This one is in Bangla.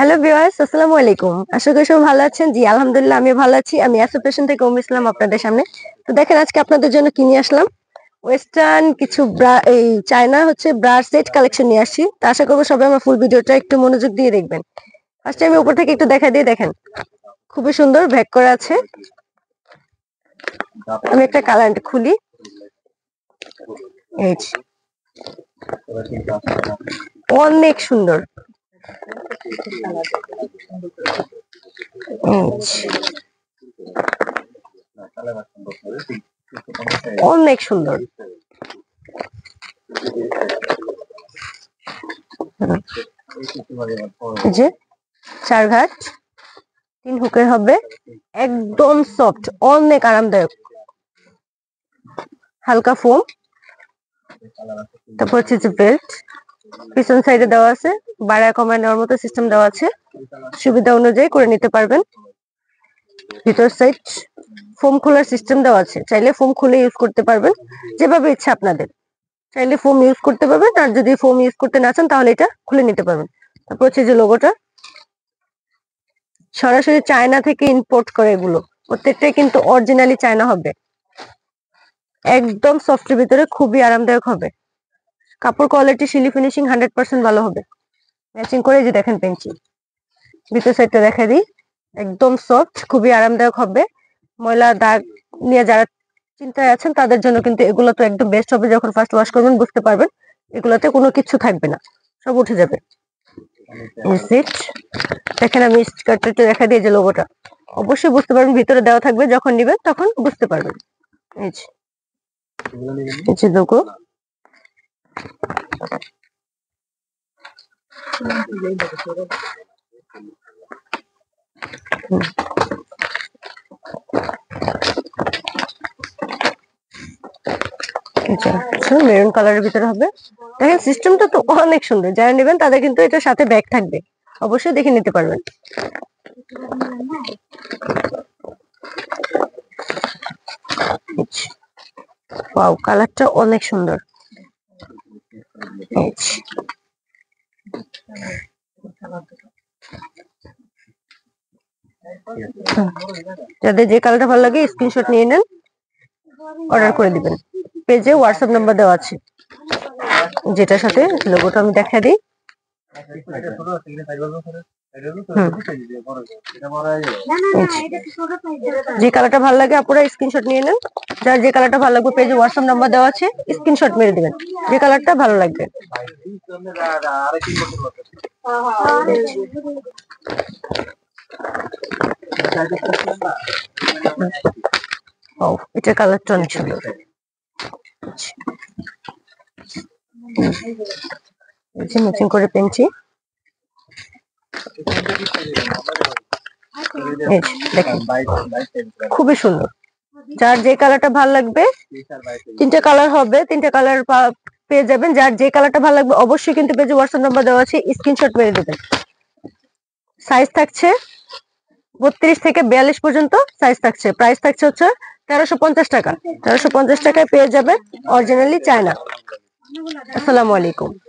হ্যালো ভিউয়ার্স, আসসালামু আলাইকুম। আশা করি সবাই ভালো আছেন। জি আলহামদুলিল্লাহ আমিও ভালো আছি। আমি অ্যাসোসিয়েশন থেকে ইসলাম আপনাদের সামনে। তো দেখেন আজকে আপনাদের জন্য কি নিয়ে আসলাম। ওয়েস্টার্ন কিছু এই চায়না ব্রা সেট কালেকশন নিয়ে আসছি। তো আশা করবো সবাই আমার ফুল ভিডিওটা একটু মনোযোগ দিয়ে দেখবেন। ফার্স্টে আমি উপর থেকে একটু দেখা দিয়ে দেখেন। খুবই সুন্দর ব্যাক করা আছে। আমি একটা কালার খুলি। এই যে। অনেক সুন্দর। অনেক সুন্দর। যে 4 ঘাট 3 হুকের হবে, একদম সফট, অনেক আরামদায়ক, হালকা ফোম। তারপর হচ্ছে যে বেল্ট পিছন সাইডে দেওয়া আছে, বাড়া কমায় নেওয়ার মতো সিস্টেম দেওয়া আছে, সুবিধা অনুযায়ী করে নিতে পারবেন। ভিতর সাইড ফোম খোলার সিস্টেম দেওয়া আছে, চাইলে ফোম খুলে ইউজ করতে পারবেন যেভাবে ইচ্ছা আপনাদের। চাইলে ফোম ইউজ করতে পারবেন, আর যদি ফোম ইউজ করতে না চান তাহলে এটা খুলে নিতে পারবেন। তারপর হচ্ছে যে লোগোটা সরাসরি চায়না থেকে ইম্পোর্ট করে, এগুলো প্রত্যেকটাই কিন্তু অরিজিনালি চায়না হবে। একদম সফটের ভিতরে খুবই আরামদায়ক হবে। কাপড় কোয়ালিটি শিলি ফিনিশিং 100% ভালো হবে। ম্যাচিং করে যে দেখেন পেন্সি ভিতর সাইডটা দেখা দিই, একদম সফট, খুবই আরামদায়ক হবে। ময়লা দাগ নিয়ে যারা চিন্তায় আছেন তাদের জন্য কিন্তু এগুলো তো একদম বেস্ট হবে। যখন ফার্স্ট ওয়াশ করবেন বুঝতে পারবেন এগুলোতে কোনো কিছু থাকবে না, সব উঠে যাবে। দেখেন আমি স্টিকারটা দেখা দিয়ে যে লোগোটা অবশ্যই বুঝতে পারবেন, ভিতরে দেওয়া থাকবে, যখন নিবেন তখন বুঝতে পারবেন। এই যে লোগো। মেরুন কালারের ভিতরে হবে। দেখেন সিস্টেমটা তো অনেক সুন্দর, যারা নেবেন তাদের কিন্তু এটার সাথে ব্যাগ থাকবে, অবশ্যই দেখে নিতে পারবেন। ওয়াও, কালারটা অনেক সুন্দর। যাদের যে কালারটা ভালো লাগে স্ক্রিনশট নিয়ে নেন, অর্ডার করে দিবেন। পেজে হোয়াটসঅ্যাপ নাম্বার দেওয়া আছে, যেটার সাথে লোগোটা আমি দেখা দিই। যে কালারটা ভালো লাগে আপনারা স্ক্রিনশট নিয়ে নেন। যার যে কালারটা ভালো লাগবে পেজে হোয়াটসঅ্যাপ নাম্বার দেওয়া আছে, স্ক্রিনশট মেরে দিবেন যে কালারটা ভালো লাগবে। এটা কালারটা অনেক সুন্দর। ম্যাচিং করে পেন্সি খুবই সুন্দর। যার যে কালারটা ভালো লাগবে, 3টে কালার হবে, 3টে কালার পেয়ে যাবেন। যার যে কালারটা ভালো লাগবে অবশ্যই কিন্তু পেজে হোয়াটসঅ্যাপ নাম্বার দেওয়া আছে, স্ক্রিনশট মেরে দেবেন। সাইজ থাকছে 32 থেকে 42 পর্যন্ত সাইজ থাকছে। প্রাইস থাকছে 1350 টাকা। 1350 টাকায় পেয়ে যাবে অরিজিনালি চায়না। আসসালামু আলাইকুম।